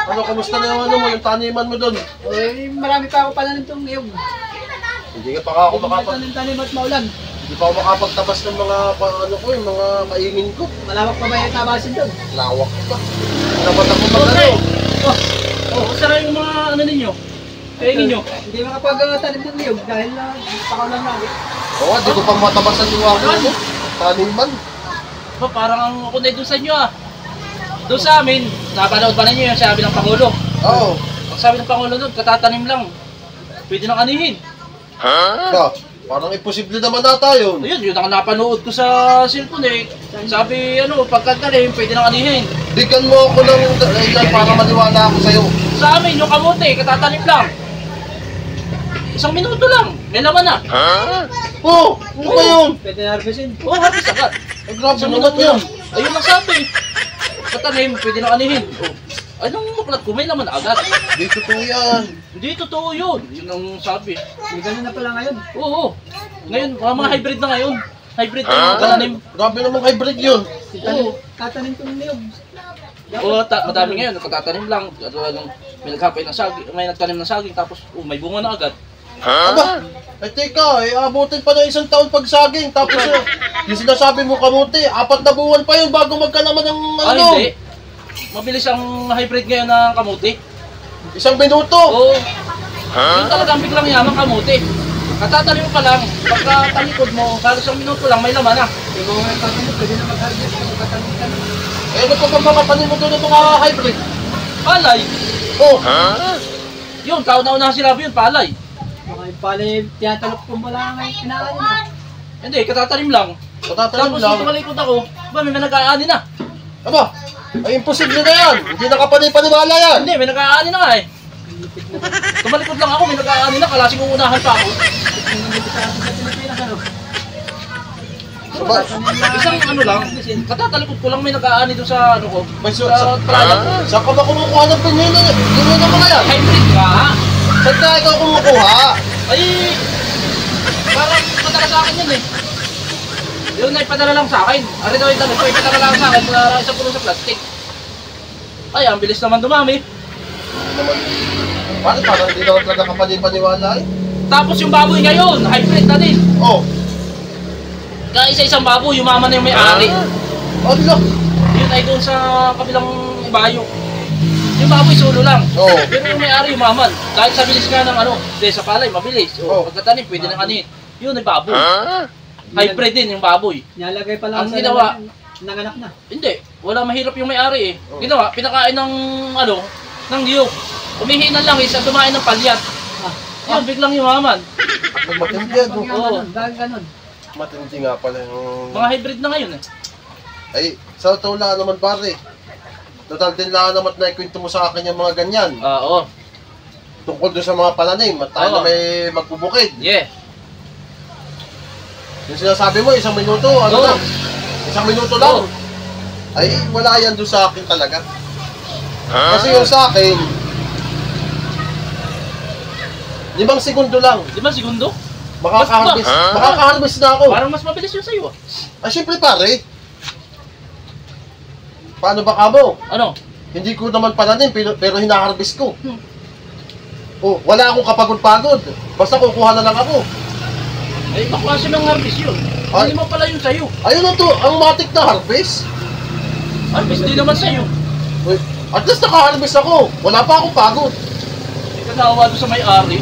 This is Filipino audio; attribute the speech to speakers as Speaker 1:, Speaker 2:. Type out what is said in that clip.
Speaker 1: Ano, kamusta na yung ano mo, yung taniman mo doon?
Speaker 2: Eh, marami pa ako pala nitong niyog.
Speaker 1: Hindi ka pa ako
Speaker 2: Tanim at maulan.
Speaker 1: hindi pa ako makapagtabas ng mga ano ko, yung mga kaingin ko.
Speaker 2: Malawak pa ba yung tabasin doon?
Speaker 1: Lawak pa. Dapat ako mag ano.
Speaker 3: Saan na yung mga ano ninyo? Kaingin nyo?
Speaker 2: Hindi makapag-tanim ng niyog dahil pakaulan namin.
Speaker 1: Oo, di ko pang matabasan yung ako ano. Taniman.
Speaker 3: Parang ang kunay doon sa inyo ah. Doon sa amin, napanood ba ninyo yung sabi ng Pangulo?
Speaker 1: Oo.
Speaker 3: Ang sabi ng Pangulo doon, katatanim lang. Pwede nang anihin.
Speaker 1: Ha? Parang imposible naman nata yun.
Speaker 3: Ayun, yun ang napanood ko sa cellphone eh. Sabi ano, pagkatanim, pwede nang anihin.
Speaker 1: Bigyan mo ako ng dahilan para maniwala ako sa'yo.
Speaker 3: Sa amin, yung kamote, katatanim lang. 1 minuto lang, may laman na.
Speaker 1: Oo, ano ba yun?
Speaker 2: Pwede na harvestin.
Speaker 3: Oo, habis agad.
Speaker 1: Ay, grabe
Speaker 3: 1
Speaker 1: naman
Speaker 3: minuto
Speaker 1: yan.
Speaker 3: lang. Ayun ang sabi. Katanim, pwede nang anihin. Anong muklat ko, may laman na agad.
Speaker 1: Di totoo yan.
Speaker 3: Hindi totoo yun. Yun ang sabi.
Speaker 2: May ganun na pala ngayon.
Speaker 3: Oo. Ngayon, mga hybrid na ngayon. Hybrid na yung katanim.
Speaker 1: Grabe naman hybrid yun.
Speaker 2: Tatanim ko ng niyog.
Speaker 3: Oo, madami ngayon. Nakatatanim lang. May naghapay ng saging, may nagtanim ng saging, tapos may bunga na agad.
Speaker 1: Aba, eh teka, abutin pa ng 1 taon pag saging. Tapos yung sinasabi mo kamuti, 4 na buwan pa yun bago magkalaman ng ano.
Speaker 3: Hindi. Mabilis ang hybrid ngayon ng kamuti.
Speaker 1: 1 minuto.
Speaker 3: Oo. Yung talagang biglang yaman kamuti. Katatanim mo pa lang, pagka talikod mo, halos 1 minuto lang, may laman na.
Speaker 2: Yung mga tatanim, pwede na mag-harvest. Kung tatanim ka na.
Speaker 1: Eh, ano pa ba makapanin mo doon ng mga hybrid?
Speaker 3: Palay.
Speaker 1: Oh,
Speaker 3: Yun, kauna-una sinabi yun, palay.
Speaker 2: Mga yung pala tiyatalok kung wala ngayon kinaan na.
Speaker 3: Hindi, katatanim lang.
Speaker 1: matatanim
Speaker 3: Tapos
Speaker 1: lang.
Speaker 3: dito malikot ako, ba may nag-aani na.
Speaker 1: Aba, ay imposible na yan. Hindi nakapanipaniwala yan.
Speaker 3: Hindi, may nag-aani na nga eh. Tumalikod lang ako, may nag-aani na, kalasing uunahan pa ako.
Speaker 1: Aba,
Speaker 3: Isang ano lang, katatalikod ko lang may nag-aani doon sa ano ko.
Speaker 1: may
Speaker 3: Sa playa ko.
Speaker 1: saan ka ba kumukuha ng pinili? Pinili ng mga yan.
Speaker 3: Hybrid ka.
Speaker 1: Saan ka ikaw kumukuha?
Speaker 3: Ay, parang padala sa akin yun eh. Yun na ipadala lang sa akin. Ari daw yung tanong ko, ipadala lang sa akin para isang puno sa plastic. Ay, ang bilis naman dumami.
Speaker 1: Bakit parang hindi naman talaga kapanipaniwala eh?
Speaker 3: Tapos yung baboy ngayon, hybrid na din.
Speaker 1: Oh,
Speaker 3: Kaya isa-isang baboy, yumaman na yung may-ari.
Speaker 1: oh, look.
Speaker 3: Yun ay doon sa kabilang bayo. Yung baboy solo lang.
Speaker 1: Oo.
Speaker 3: Pero yung may-ari yumaman. Kahit sa bilis nga ng ano, sa palay, mabilis.
Speaker 1: Oo.
Speaker 3: Pagkatanim, pwede nang anin. Yun ay baboy. Hybrid din yung baboy.
Speaker 2: Nilalagay pa lang
Speaker 3: Ang ginawa,
Speaker 2: nanganak na.
Speaker 3: hindi. Wala mahirap yung may-ari eh.
Speaker 1: Oo.
Speaker 3: Ginawa, pinakain ng ano, ng niyog. Umihinan lang isa, dumain ng palyat. Yun, biglang yumaman.
Speaker 1: Matindi yan.
Speaker 2: Pag yung
Speaker 3: Oo.
Speaker 2: ganun, dahil ganun.
Speaker 1: Matindi nga pala yung...
Speaker 3: Mga hybrid na ngayon eh.
Speaker 1: Ay, sa totoo lang naman pare. Total din lang naman na ikwento mo sa akin yung mga ganyan.
Speaker 3: Oo.
Speaker 1: Tungkol doon sa mga pananim at tayo
Speaker 3: Oo.
Speaker 1: na may magbubukid.
Speaker 3: Yeah.
Speaker 1: Yung sinasabi mo, 1 minuto, ano
Speaker 3: Oo.
Speaker 1: lang? 1 minuto lang.
Speaker 3: Oo.
Speaker 1: Ay, wala yan doon sa akin talaga. Kasi yung sa akin, 5 segundo lang.
Speaker 3: 5 segundo?
Speaker 1: Makaka-harvest na ako.
Speaker 3: Parang mas mabilis yun sa'yo ah.
Speaker 1: Ay, syempre pare. Paano ba kamo?
Speaker 3: Ano?
Speaker 1: Hindi ko naman pananim, pero hinaharvest ko.
Speaker 3: Hmm.
Speaker 1: Oh, wala akong kapagod-pagod. Basta kukuha na lang ako.
Speaker 3: Ay, baklasyon ng harvest yun.
Speaker 1: Ay.
Speaker 3: Hindi mo pala yun sa'yo.
Speaker 1: Ayun na to, ang matik na harvest.
Speaker 3: Harvest din naman sa'yo.
Speaker 1: Uy, at least naka-harvest ako. Wala pa akong pagod.
Speaker 3: Hindi ka naawa doon sa may-ari.